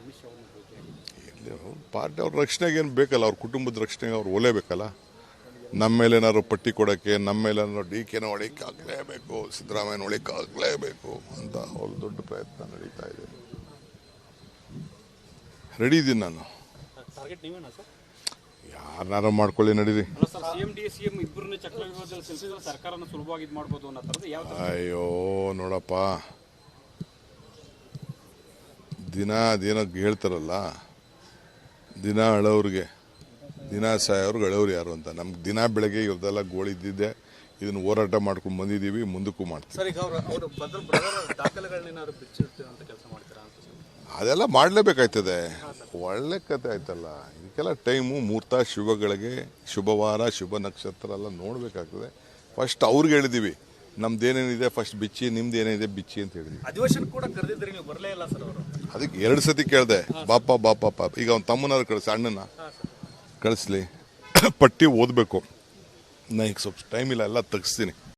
ಅಮಿತ್ ಶಾ ಅವ್ರನ್ನ ಭೇಟಿಯಾಗಿ ಪಾರ್ಟಿ ಅವ್ರ ರಕ್ಷಣೆಗೆ ಏನು ಬೇಕಲ್ಲ, ಅವ್ರ ಕುಟುಂಬದ ರಕ್ಷಣೆಗೆ ಅವ್ರು ಒಲೇಬೇಕಲ್ಲ. ನಮ್ಮ ಮೇಲೆ ಏನಾದ್ರು ಪಟ್ಟಿ ಕೊಡೋಕ್ಕೆ, ನಮ್ಮ ಮೇಲೆ ಏನಾದ್ರು DKನ ಹೊಳಿಕ್ಕೆ ಆಗಲೇಬೇಕು, ಸಿದ್ದರಾಮಯ್ಯನ ಹೊಳಿಕ್ಕೆ ಆಗಲೇಬೇಕು ಅಂತ ಅವ್ರ ದೊಡ್ಡ ಪ್ರಯತ್ನ ನಡೀತಾ ಇದೆ. ರೆಡಿ ಇದ್ದೀನಿ ನಾನು. Target ನೀವೇನಾ sir? ಯಾರನ್ನಾರು ಮಾಡ್ಕೊಳ್ಳಿ, ನಡೀರಿ. ಅಲ್ಲ ಸರ್, CM ಇಬ್ಬರನ್ನೇ ಚಕ್ರವ್ಯೂಹದಲ್ಲಿ ಸಿಲುಕಿಸಿದ್ರೆ ಸರ್ಕಾರನ ಸುಲಭವಾಗಿ ಇದು ಮಾಡ್ಬೋದು ಅನ್ನೋ ಥರದ್ದು ಯಾವ ಥರ? ಅಯ್ಯೋ ನೋಡಪ್ಪ, ದಿನ ಅದೇನೋ ಹೇಳ್ತಾರಲ್ಲ, ದಿನ ಅಳವ್ರಿಗೆ ದಿನ ಸಾಯೋರ್ಗೆ ಅಳವ್ರು ಯಾರು ಅಂತ. ನಮ್ಗೆ ದಿನ ಬೆಳಗ್ಗೆ ಇವ್ರದೆಲ್ಲ ಗೋಳಿದ್ದಿದ್ದೆ, ಇದನ್ನು ಹೋರಾಟ ಮಾಡ್ಕೊಂಡು ಬಂದಿದ್ದೀವಿ, ಮುಂದಕ್ಕೂ ಮಾಡ್ತೀವಿ. ಸರ್, ಈಗ ಅವರು ದಾಖಲೆಗಳನ್ನೇನಾದ್ರು ಬಿಚ್ಚಿಡ್ತೀವಿ ಅಂತ ಕೆಲಸ ಮಾಡ್ತೀರಾ ಅಂತ ಸರ್? ಅದೆಲ್ಲ ಮಾಡಲೇಬೇಕಾಯ್ತದೆ. ಒಳ್ಳೆ ಕತೆ ಆಯ್ತಲ್ಲ. ಇದಕ್ಕೆಲ್ಲ ಟೈಮು, ಮುಹೂರ್ತ, ಶುಭಗಳಿಗೆ, ಶುಭವಾರ, ಶುಭ ನಕ್ಷತ್ರ ಎಲ್ಲ ನೋಡಬೇಕಾಗ್ತದೆ. ಫಸ್ಟ್ ಅವ್ರಿಗೆ ಹೇಳಿದ್ದೀವಿ, ನಮ್ದೇನೇನಿದೆ ಫಸ್ಟ್ ಬಿಚ್ಚಿ, ನಿಮ್ದು ಏನಿದೆ ಬಿಚ್ಚಿ ಅಂತ ಹೇಳಿದ್ವಿ. ಅಧಿವೇಶನ ಕೂಡ ಕರೆದಿದ್ರಿ, ನೀವು ಬರಲೇ ಇಲ್ಲ ಸರ್ ಅವರು. ಅದಕ್ಕೆ 2 ಸತಿ ಕೇಳಿದೆ, ಬಾಪ ಈಗ ಅವ್ನ ತಮ್ಮನಾರು ಕಳಿಸಿ, ಅಣ್ಣನ ಕಳಿಸ್ಲಿ, ಪಟ್ಟಿ ಓದಬೇಕು. ನಾ ಈಗ ಸ್ವಲ್ಪ ಟೈಮ್ ಇಲ್ಲ, ಎಲ್ಲ ತೆಗಿಸ್ತೀನಿ.